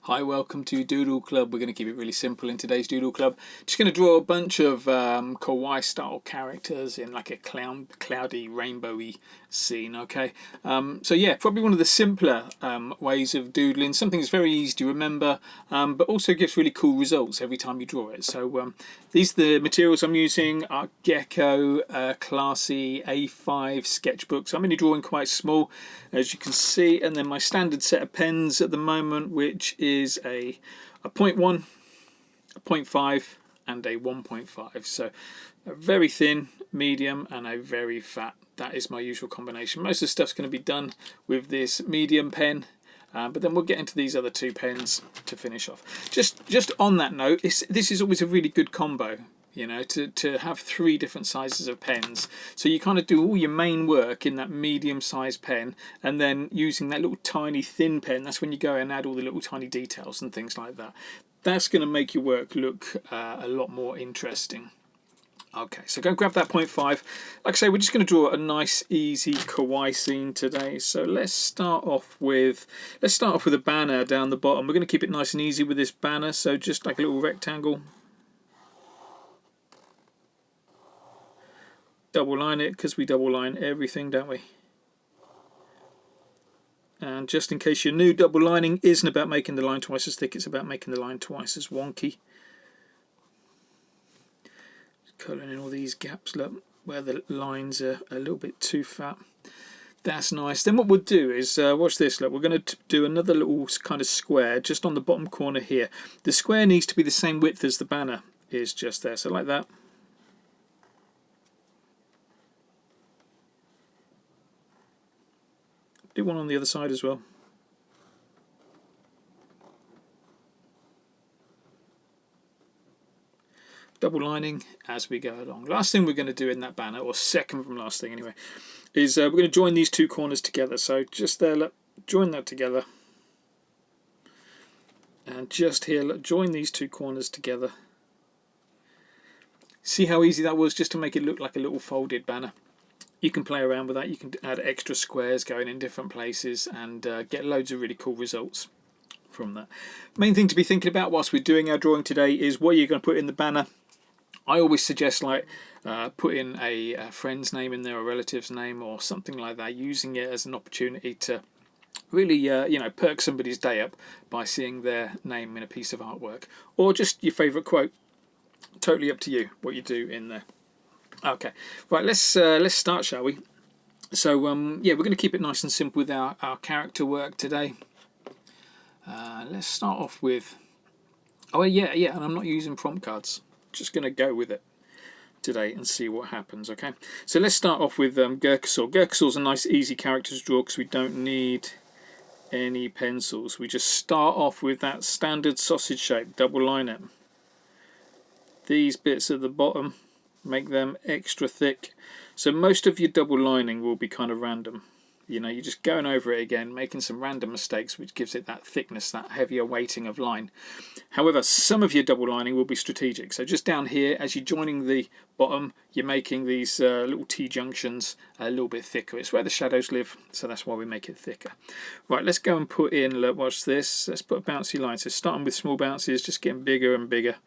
Hi, welcome to Doodle Club. We're going to keep it really simple in today's Doodle Club. Just going to draw a bunch of kawaii style characters in like a cloudy, rainbowy scene, okay? So yeah, probably one of the simpler ways of doodling. Something that's very easy to remember, but also gives really cool results every time you draw it. So these are the materials I'm using: Artgecko, classy A5 sketchbooks. I'm only drawing quite small, as you can see, and then my standard set of pens at the moment, which is a 0.1, a 0.5 and a 1.5. So a very thin, medium and a very fat. That is my usual combination. Most of the stuff's going to be done with this medium pen, but then we'll get into these other two pens to finish off. Just on that note, this is always a really good combo, you know, to have three different sizes of pens. So you kind of do all your main work in that medium sized pen, and then using that little tiny thin pen, that's when you go and add all the little tiny details and things like that. That's going to make your work look a lot more interesting. Okay, so go grab that 0.5. Like I say, we're just going to draw a nice easy kawaii scene today. So let's start off with a banner down the bottom. We're going to keep it nice and easy with this banner, so just like a little rectangle. Double line it, because we double line everything, don't we? And just in case you're new, double lining isn't about making the line twice as thick, it's about making the line twice as wonky. Colouring in all these gaps, look, where the lines are a little bit too fat. That's nice. Then what we'll do is, watch this, look, we're going to do another little kind of square just on the bottom corner here. The square needs to be the same width as the banner is just there, so like that. Do one on the other side as well. Double lining as we go along. Last thing we're going to do in that banner, or second from last thing anyway, is we're going to join these two corners together. So just there, look, join that together. And just here, look, join these two corners together. See how easy that was, just to make it look like a little folded banner. You can play around with that. You can add extra squares going in different places and get loads of really cool results from that. Main thing to be thinking about whilst we're doing our drawing today is what you're going to put in the banner. I always suggest like putting a friend's name in there, a relative's name or something like that, using it as an opportunity to really you know, perk somebody's day up by seeing their name in a piece of artwork, or just your favourite quote. Totally up to you what you do in there. Okay, right, let's start, shall we? So yeah, we're going to keep it nice and simple with our character work today. Let's start off with, oh yeah, and I'm not using prompt cards, just going to go with it today and see what happens. Okay, so let's start off with Gurkasaur. Gurkasaur's a nice easy character to draw because we don't need any pencils. We just start off with that standard sausage shape, double line it. These bits at the bottom, make them extra thick. So most of your double lining will be kind of random. You know, you're just going over it again, making some random mistakes, which gives it that thickness, that heavier weighting of line. However, some of your double lining will be strategic. So just down here, as you're joining the bottom, you're making these little T-junctions a little bit thicker. It's where the shadows live, so that's why we make it thicker. Right, let's go and put in, look, watch this. Let's put a bouncy line. So starting with small bounces, just getting bigger and bigger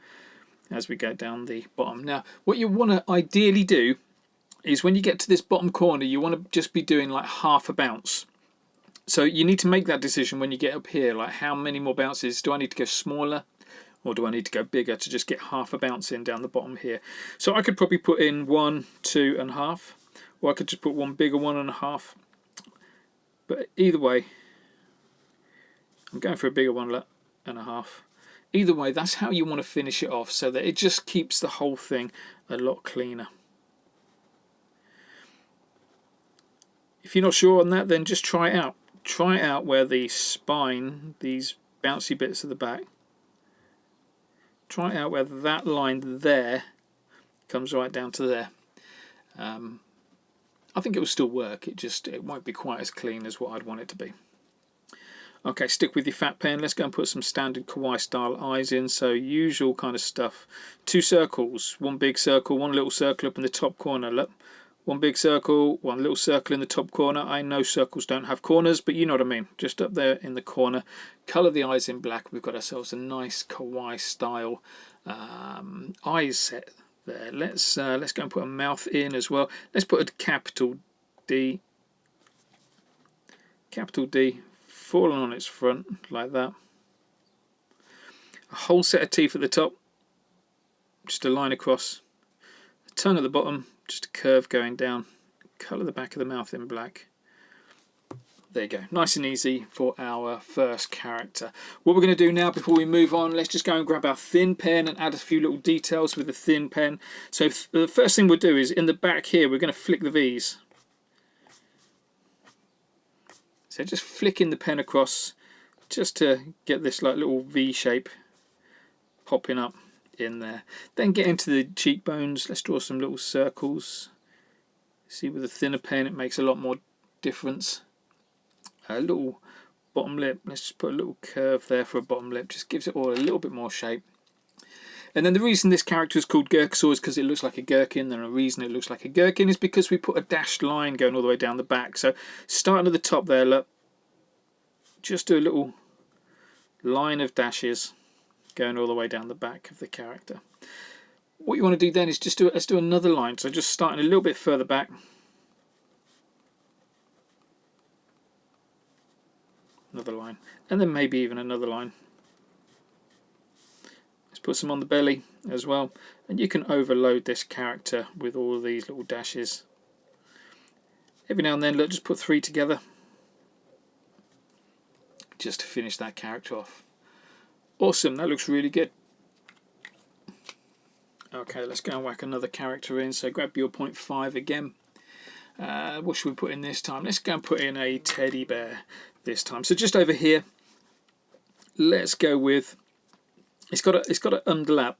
as we go down the bottom. Now, what you want to ideally do is when you get to this bottom corner, you want to just be doing like half a bounce. So you need to make that decision when you get up here, like how many more bounces. Do I need to go smaller or do I need to go bigger to just get half a bounce in down the bottom here? So I could probably put in 1, 2.5, or I could just put one bigger 1.5. But either way, I'm going for a bigger 1.5. Either way, that's how you want to finish it off, so that it just keeps the whole thing a lot cleaner. If you're not sure on that, then just try it out. Try it out where the spine, these bouncy bits at the back, try it out where that line there comes right down to there. I think it will still work, it won't be quite as clean as what I'd want it to be. Okay, stick with your fat pen. Let's go and put some standard kawaii style eyes in. So usual kind of stuff. 2 circles, one big circle, one little circle up in the top corner. Look, one big circle, one little circle in the top corner. I know circles don't have corners, but you know what I mean. Just up there in the corner. Colour the eyes in black. We've got ourselves a nice kawaii style eyes set there. Let's go and put a mouth in as well. Let's put a capital D, falling on its front like that. A whole set of teeth at the top, just a line across. A tongue at the bottom, just a curve going down. Colour the back of the mouth in black. There you go, nice and easy for our first character. What we're going to do now before we move on, let's just go and grab our thin pen and add a few little details with the thin pen. So the first thing we'll do is in the back here we're going to flick the V's. So just flicking the pen across just to get this like little V shape popping up in there. Then get into the cheekbones. Let's draw some little circles. See, with a thinner pen it makes a lot more difference. A little bottom lip, let's just put a little curve there for a bottom lip, just gives it all a little bit more shape. And then the reason this character is called Gherksaw is because it looks like a gherkin, and the reason it looks like a gherkin is because we put a dashed line going all the way down the back. So starting at the top there, look, just do a little line of dashes going all the way down the back of the character. What you want to do then is just let's do another line, so just starting a little bit further back. Another line, and then maybe even another line. Let's put some on the belly as well, and you can overload this character with all of these little dashes. Every now and then, look, just put 3 together just to finish that character off. Awesome, that looks really good. Okay, let's go and whack another character in. So grab your 0.5 again. What should we put in this time? Let's go and put in a teddy bear this time. So just over here, let's go with, it's got an underlap.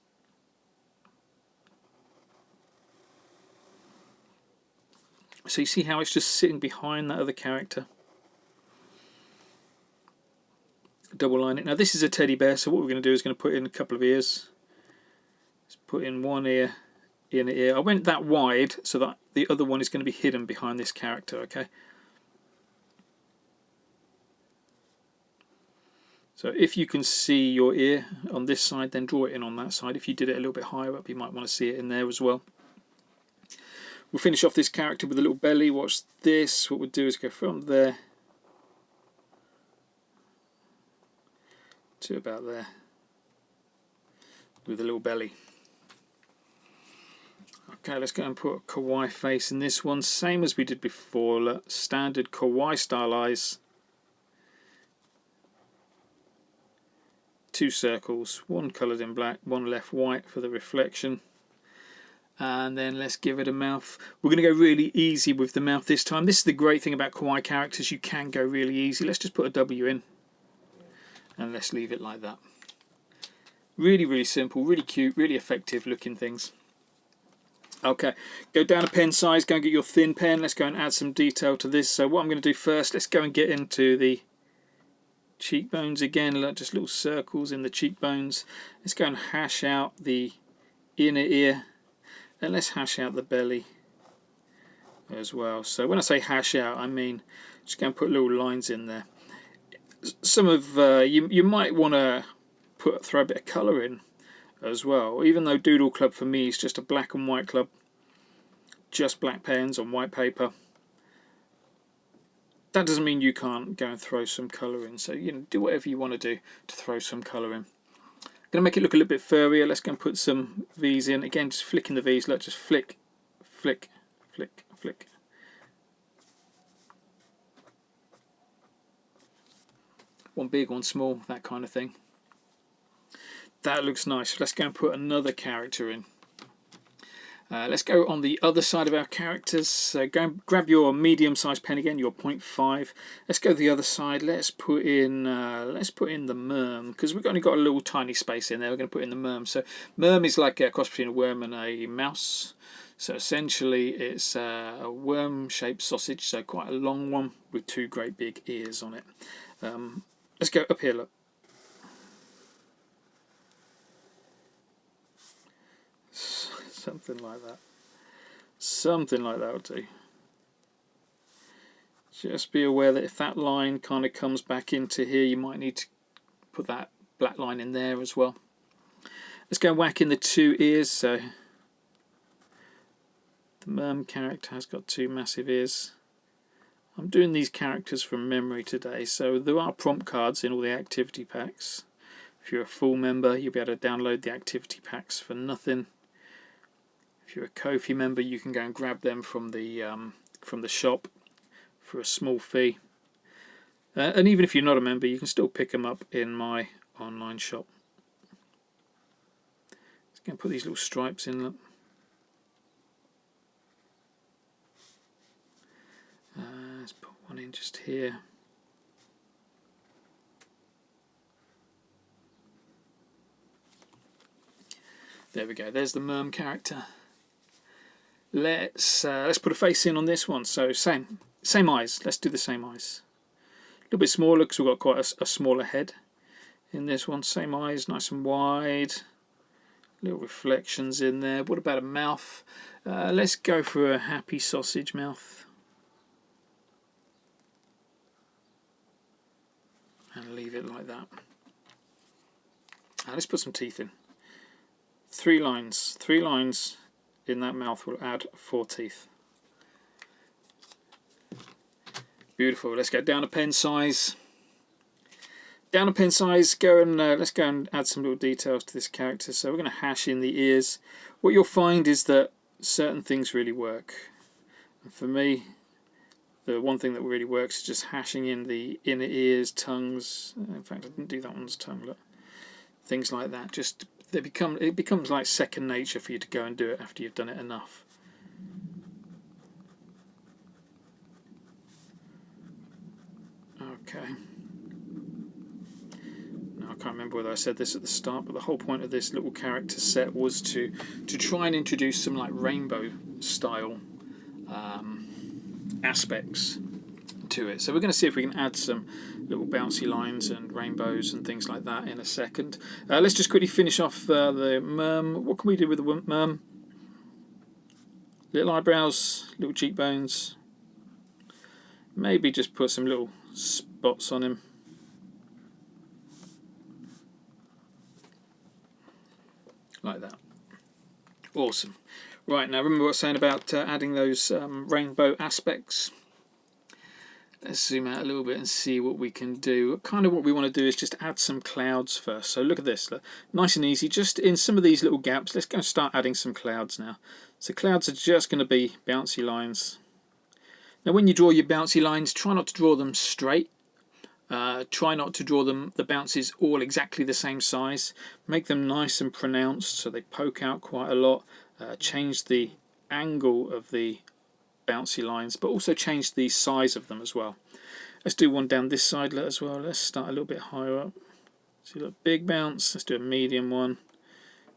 So you see how it's just sitting behind that other character. Double line it. Now this is a teddy bear, so what we're going to do is going to put in a couple of ears. Let's put in one ear, in an ear. I went that wide so that the other one is going to be hidden behind this character, okay? So if you can see your ear on this side, then draw it in on that side. If you did it a little bit higher up, you might want to see it in there as well. We'll finish off this character with a little belly. Watch this. What we'll do is go from there to about there with a little belly. Okay, let's go and put a kawaii face in this one. Same as we did before. Look, standard kawaii style eyes. 2 circles, one coloured in black, one left white for the reflection. And then let's give it a mouth. We're going to go really easy with the mouth this time. This is the great thing about kawaii characters, you can go really easy. Let's just put a W in and let's leave it like that. Really, really simple, really cute, really effective looking things. Okay, go down a pen size, go and get your thin pen. Let's go and add some detail to this. So what I'm going to do first, let's go and get into the cheekbones again. Look, just little circles in the cheekbones. Let's go and hash out the inner ear, and let's hash out the belly as well. So when I say hash out, I mean just go and put little lines in there. Some of you might want to throw a bit of colour in as well, even though Doodle Club for me is just a black and white club, just black pens on white paper. That doesn't mean you can't go and throw some colour in, so you know, do whatever you want to do to throw some colour in. I'm going to make it look a little bit furrier. Let's go and put some V's in. Again, just flicking the V's. Let's just flick, flick, flick, flick. One big, one small, that kind of thing. That looks nice. Let's go and put another character in. Let's go on the other side of our characters. So go and grab your medium-sized pen again, your 0.5. Let's go to the other side. Let's put in the merm, because we've only got a little tiny space in there. We're going to put in the merm. So merm is like a cross between a worm and a mouse. So essentially, it's a worm-shaped sausage, so quite a long one with 2 great big ears on it. Let's go up here. Look. Something like that. something like that will do. Just be aware that if that line kind of comes back into here, you might need to put that black line in there as well. Let's go and whack in the 2 ears. So the merm character has got 2 massive ears. I'm doing these characters from memory today, so there are prompt cards in all the activity packs. If you're a full member, you'll be able to download the activity packs for nothing. If you're a Ko-fi member, you can go and grab them from the shop for a small fee. And even if you're not a member, you can still pick them up in my online shop. Just going to put these little stripes in. Look. Let's put one in just here. There we go. There's the merm character. Let's put a face in on this one. So same eyes. Let's do the same eyes. A little bit smaller because we've got quite a smaller head in this one. Same eyes, nice and wide. Little reflections in there. What about a mouth? Let's go for a happy sausage mouth. And leave it like that. Let's put some teeth in. 3 lines. 3 lines in that mouth will add 4 teeth. Beautiful. Let's go down a pen size. Down a pen size. Let's go and add some little details to this character. So we're going to hash in the ears. What you'll find is that certain things really work. And for me, the one thing that really works is just hashing in the inner ears, tongues. In fact, I didn't do that one's tongue. Look, things like that. Just it becomes like second nature for you to go and do it after you've done it enough. Okay. Now I can't remember whether I said this at the start, but the whole point of this little character set was to try and introduce some like rainbow style aspects to it. So we're going to see if we can add some little bouncy lines and rainbows and things like that in a second. Let's just quickly finish off the merm. What can we do with the merm? Little eyebrows, little cheekbones. Maybe just put some little spots on him. Like that. Awesome. Right, now remember what I was saying about adding those rainbow aspects. Let's zoom out a little bit and see what we can do. Kind of what we want to do is just add some clouds first. So look at this, look, nice and easy. Just in some of these little gaps, let's go and start adding some clouds now. So clouds are just going to be bouncy lines. Now when you draw your bouncy lines, try not to draw them straight. Try not to draw the bounces all exactly the same size. Make them nice and pronounced so they poke out quite a lot. Change the angle of the bouncy lines, but also change the size of them as well. Let's do one down this side as well. Let's start a little bit higher up. See, look, big bounce. Let's do a medium one,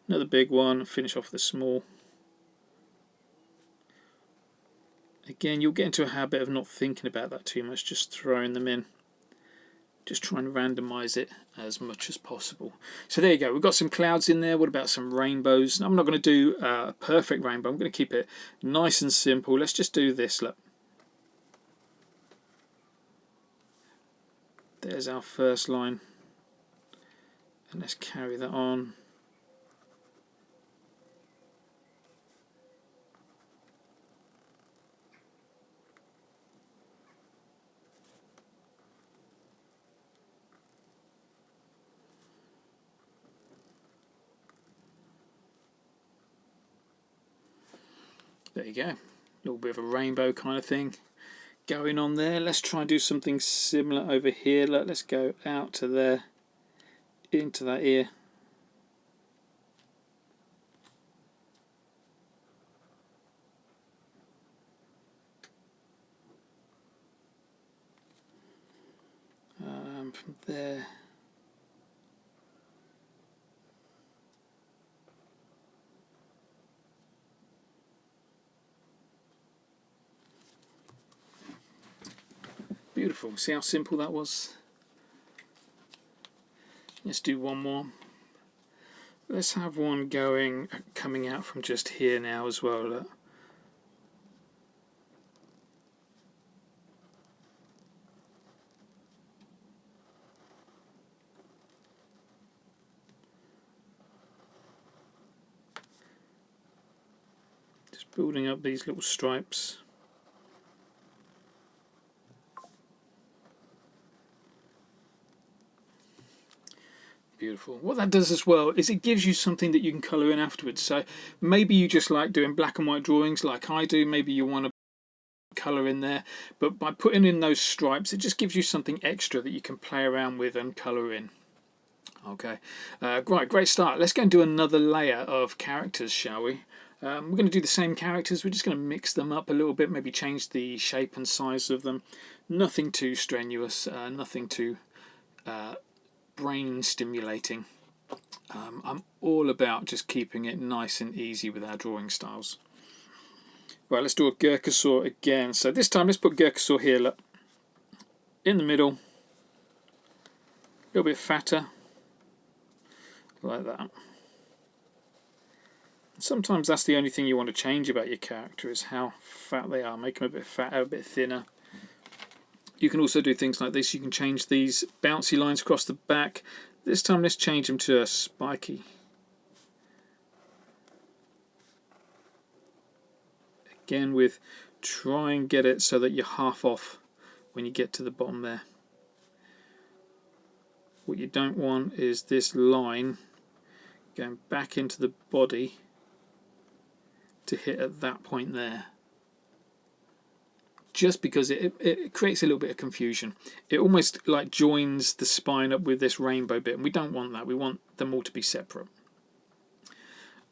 another big one, finish off with a small. Again, you'll get into a habit of not thinking about that too much, just throwing them in. Just try and randomize it as much as possible. So there you go, we've got some clouds in there. What about some rainbows? I'm not going to do a perfect rainbow, I'm going to keep it nice and simple. Let's just do this. Look, there's our first line, and let's carry that on. There you go, a little bit of a rainbow kind of thing going on there. Let's try and do something similar over here. Let's go out to there, into that ear. From there. Beautiful. See how simple that was? Let's do one more. Let's have one coming out from just here now as well. Look. building up these little stripes. Beautiful. What that does as well is it gives you something that you can colour in afterwards. So maybe you just like doing black and white drawings like I do. Maybe you want to colour in there, but by putting in those stripes, it just gives you something extra that you can play around with and colour in. Okay, right, great start. Let's go and do another layer of characters, shall we? We're going to do the same characters. We're just going to mix them up a little bit, maybe change the shape and size of them. Nothing too strenuous, nothing too brain stimulating. I'm all about just keeping it nice and easy with our drawing styles. Right, let's do a Gurkasaur again. So this time let's put Gurkasaur here, look, in the middle, a little bit fatter, like that. Sometimes that's the only thing you want to change about your character, is how fat they are. Make them a bit fatter, a bit thinner. You can also do things like this. You can change these bouncy lines across the back. This time let's change them to a spiky. Again, with try and get it so that you're half off when you get to the bottom there. What you don't want is this line going back into the body to hit at that point there, just because it creates a little bit of confusion. It almost like joins the spine up with this rainbow bit, and we don't want that. We want them all to be separate.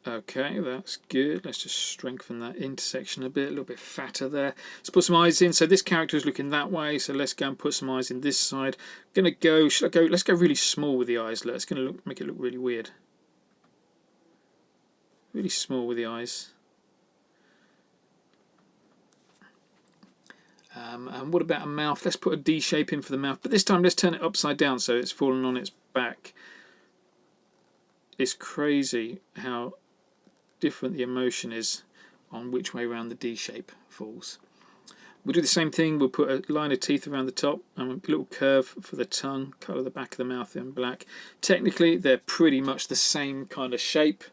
Okay, that's good. Let's just strengthen that intersection a bit, a little bit fatter there. Let's put some eyes in. So this character is looking that way, so let's go and put some eyes in this side. Gonna go, let's go really small with the eyes. It's gonna make it look really weird. Really small with the eyes. And what about a mouth? Let's put a D shape in for the mouth, but this time let's turn it upside down so it's falling on its back. It's crazy how different the emotion is on which way around the D shape falls. We'll do the same thing. We'll put a line of teeth around the top and a little curve for the tongue, colour the back of the mouth in black. Technically they're pretty much the same kind of shape,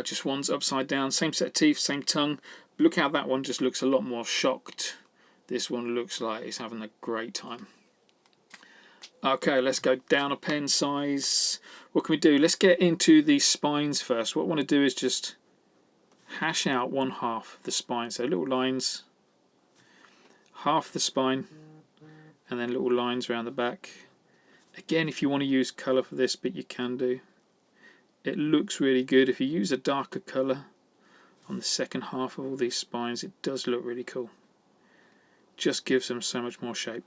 just one's upside down, same set of teeth, same tongue. Look how that one just looks a lot more shocked. This one looks like it's having a great time. Okay, let's go down a pen size. What can we do? Let's get into the spines first. What I want to do is just hash out one half of the spine. So little lines, half the spine, and then little lines around the back. Again, if you want to use colour for this bit, you can do. It looks really good. If you use a darker colour on the second half of all these spines, it does look really cool. Just gives them so much more shape.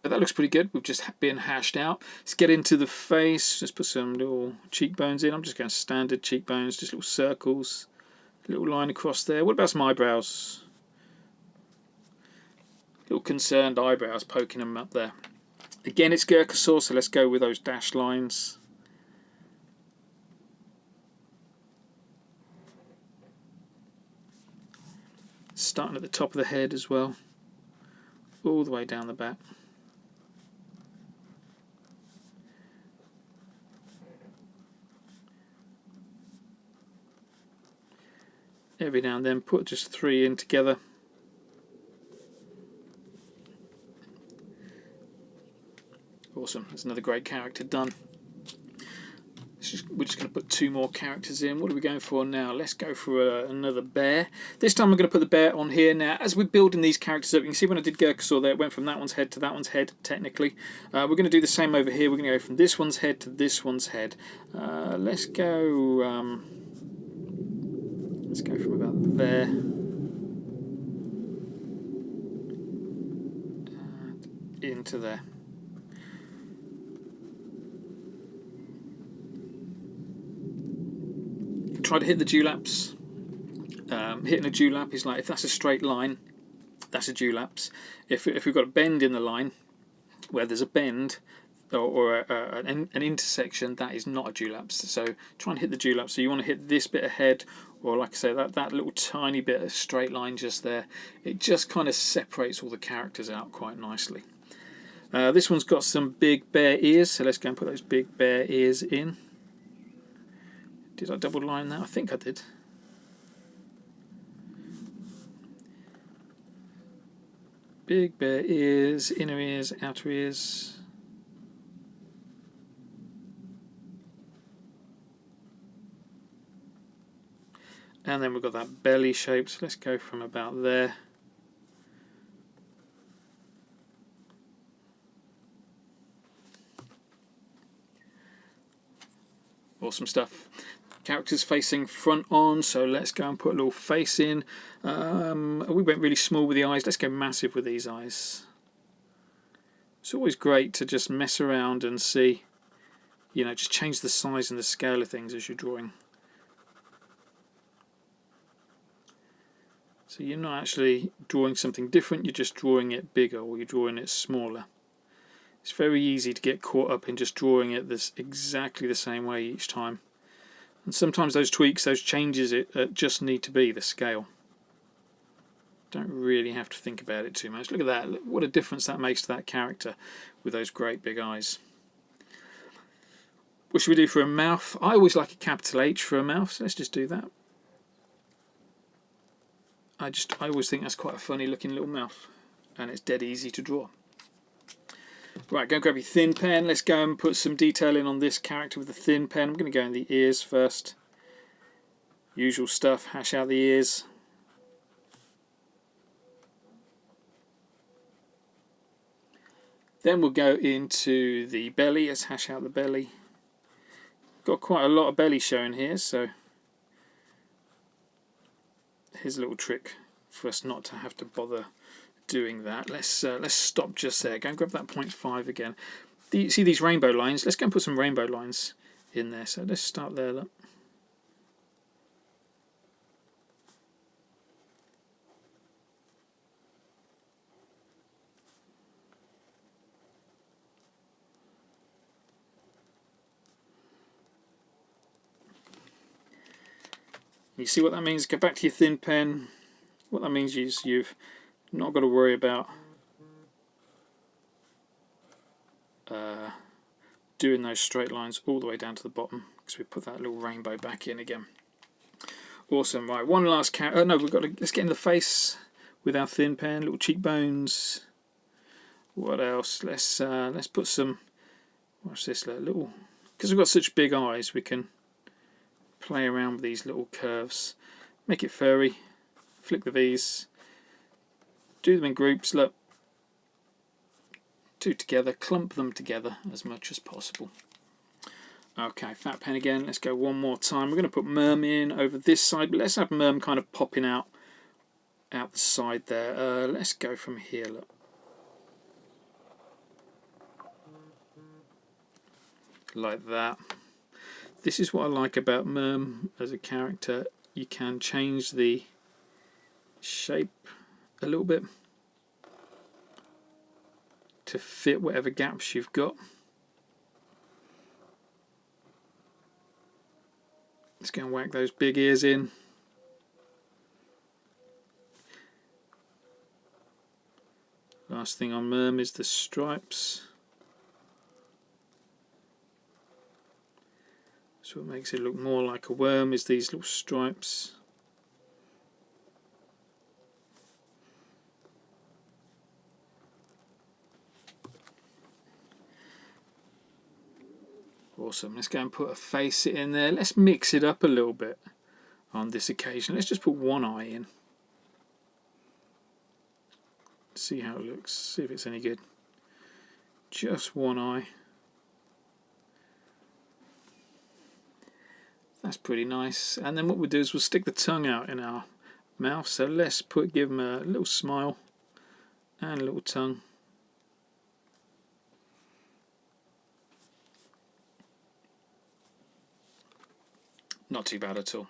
But that looks pretty good. We've just been hashed out. Let's get into the face. Let's put some little cheekbones in. I'm just going standard cheekbones, just little circles, little line across there. What about some eyebrows? Little concerned eyebrows poking them up there. Again, it's Gurkasaur, so let's go with those dashed lines. Starting at the top of the head as well, all the way down the back. Every now and then put just 3 in together. Awesome, that's another great character done. We're just going to put 2 more characters in. What are we going for now? Let's go for another bear. This time I'm going to put the bear on here. Now, as we're building these characters up, you can see when I did Gurkasaur there, it went from that one's head to that one's head, technically. We're going to do the same over here. We're going to go from this one's head to this one's head. Let's go from about there. And into there. Try to hit the dewlaps. Hitting a dewlap is like, if that's a straight line, that's a dewlaps. If we've got a bend in the line, where there's a bend or an intersection, that is not a dewlaps. So try and hit the dewlaps. So you want to hit this bit ahead, or like I say, that little tiny bit of straight line just there. It just kind of separates all the characters out quite nicely. This one's got some big bear ears, so let's go and put those big bear ears in. Did I double line that? I think I did. Big bear ears, inner ears, outer ears. And then we've got that belly shape, so let's go from about there. Awesome stuff. Characters facing front on, so let's go and put a little face in. We went really small with the eyes, let's go massive with these eyes. It's always great to just mess around and see, you know, just change the size and the scale of things as you're drawing. So you're not actually drawing something different, you're just drawing it bigger or you're drawing it smaller. It's very easy to get caught up in just drawing it this exactly the same way each time. And sometimes those tweaks, those changes, just need to be the scale. Don't really have to think about it too much. Look at that, what a difference that makes to that character with those great big eyes. What should we do for a mouth? I always like a capital H for a mouth, so let's just do that. I always think that's quite a funny looking little mouth, and it's dead easy to draw. Right, go and grab your thin pen. Let's go and put some detail in on this character with a thin pen. I'm going to go in the ears first. Usual stuff, hash out the ears. Then we'll go into the belly. Let's hash out the belly. Got quite a lot of belly showing here, so here's a little trick for us not to have to bother doing that. Let's stop just there. Go and grab that 0.5 again. See these rainbow lines? Let's go and put some rainbow lines in there. So let's start there. Look. You see what that means? Go back to your thin pen. What that means is you've not got to worry about doing those straight lines all the way down to the bottom, because we put that little rainbow back in again. Awesome. Right, one last no, we've got to, let's get in the face with our thin pen. Little cheekbones. What else? Let's put some. What's this? Little, because we've got such big eyes, we can play around with these little curves. Make it furry. Flick the V's. Do them in groups. Look. Two together. Clump them together as much as possible. Okay, fat pen again. Let's go one more time. We're going to put Merm in over this side, but let's have Merm kind of popping out the side there. Let's go from here. Look. Like that. This is what I like about Merm as a character. You can change the shape a little bit to fit whatever gaps you've got. Let's go and whack those big ears in. Last thing on Merm is the stripes. So what makes it look more like a worm is these little stripes. Awesome. Let's go and put a face in there. Let's mix it up a little bit on this occasion. Let's just put one eye in. See how it looks. See if it's any good. Just one eye. That's pretty nice. And then what we'll do is we'll stick the tongue out in our mouth. So let's give him a little smile and a little tongue. Not too bad at all.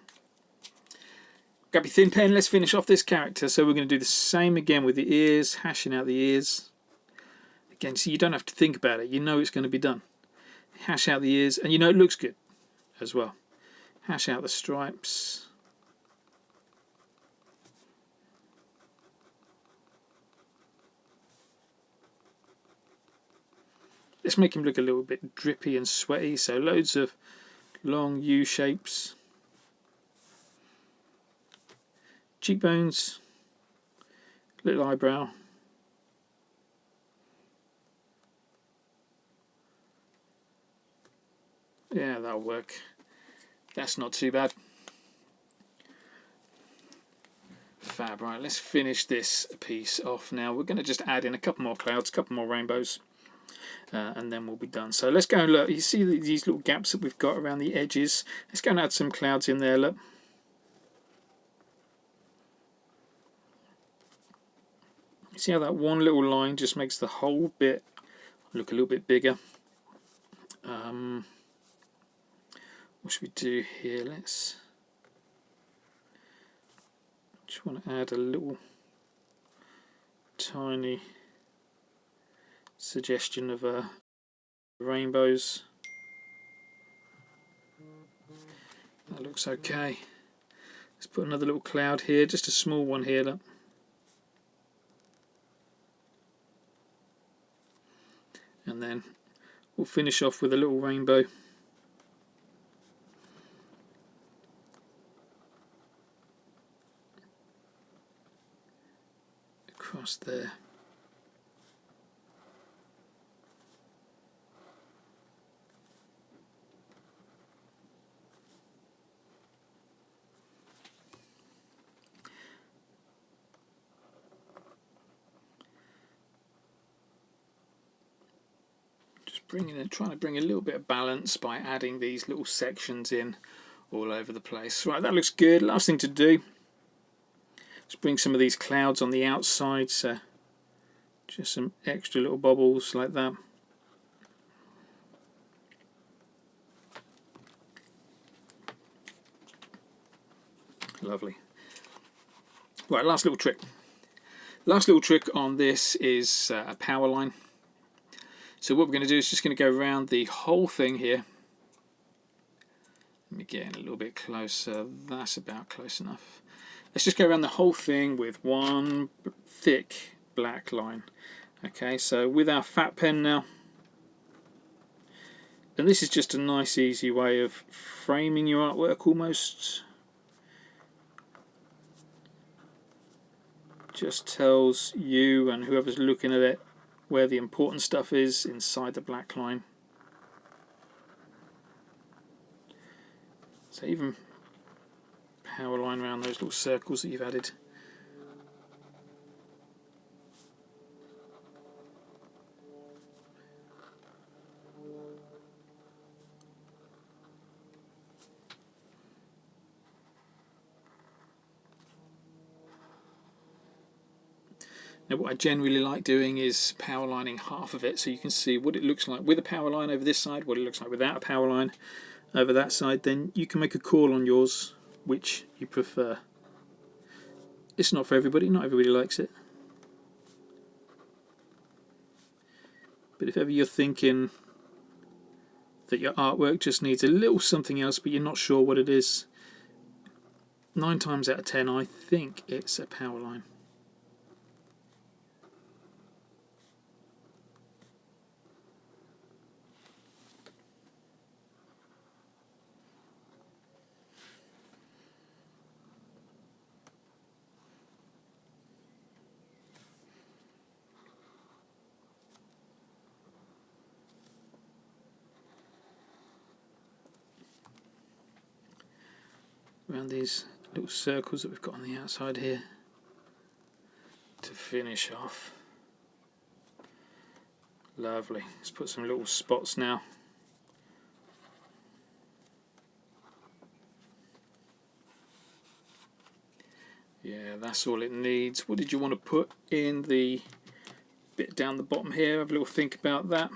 Grab your thin pen, let's finish off this character. So we're going to do the same again with the ears, hashing out the ears. Again, so you don't have to think about it, you know it's going to be done. Hash out the ears, and you know it looks good as well. Hash out the stripes. Let's make him look a little bit drippy and sweaty, so loads of long U shapes. cheekbones, little eyebrow. Yeah, that'll work. That's not too bad. Fab. Right, let's finish this piece off now. We're going to just add in a couple more clouds, a couple more rainbows, and then we'll be done. So let's go and look. You see these little gaps that we've got around the edges? Let's go and add some clouds in there. Look. See how that one little line just makes the whole bit look a little bit bigger? What should we do here? Let's just want to add a little tiny suggestion of rainbows. That looks okay. Let's put another little cloud here, just a small one here. Look. And then we'll finish off with a little rainbow. Across there. Trying to bring a little bit of balance by adding these little sections in all over the place. Right, that looks good. Last thing to do, let's bring some of these clouds on the outside, so just some extra little bubbles like that. Lovely. Right, last little trick. Last little trick on this is a power line. So what we're going to do is just going to go around the whole thing here. Let me get in a little bit closer. That's about close enough. Let's just go around the whole thing with one thick black line. Okay, so with our fat pen now, and this is just a nice easy way of framing your artwork almost. Just tells you and whoever's looking at it where the important stuff is inside the black line. So even power line around those little circles that you've added. Now what I generally like doing is power lining half of it so you can see what it looks like with a power line over this side, what it looks like without a power line over that side. Then you can make a call on yours which you prefer. It's not for everybody, not everybody likes it. But if ever you're thinking that your artwork just needs a little something else but you're not sure what it is, 9 times out of 10 I think it's a power line. Around these little circles that we've got on the outside here to finish off. Lovely. Let's put some little spots now. Yeah, that's all it needs. What did you want to put in the bit down the bottom here? Have a little think about that.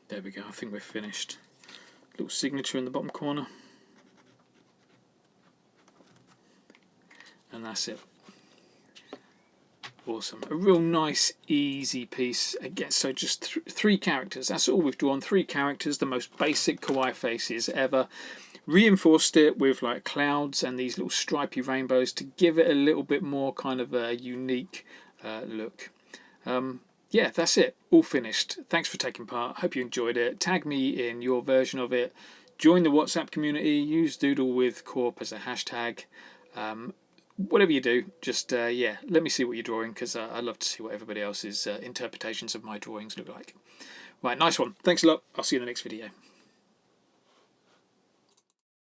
There we go, I think we're finished. Little signature in the bottom corner. And that's it. Awesome. A real nice, easy piece. Again, so just 3 characters. That's all we've drawn. 3 characters, the most basic kawaii faces ever. reinforced it with like clouds and these little stripy rainbows to give it a little bit more kind of a unique look. Yeah, that's it, all finished. Thanks for taking part. Hope you enjoyed it. Tag me in your version of it. Join the WhatsApp community. Use Doodle with Korp as a hashtag. Whatever you do, just yeah, let me see what you're drawing, because I love to see what everybody else's interpretations of my drawings look like. Right, nice one. Thanks a lot. I'll see you in the next video.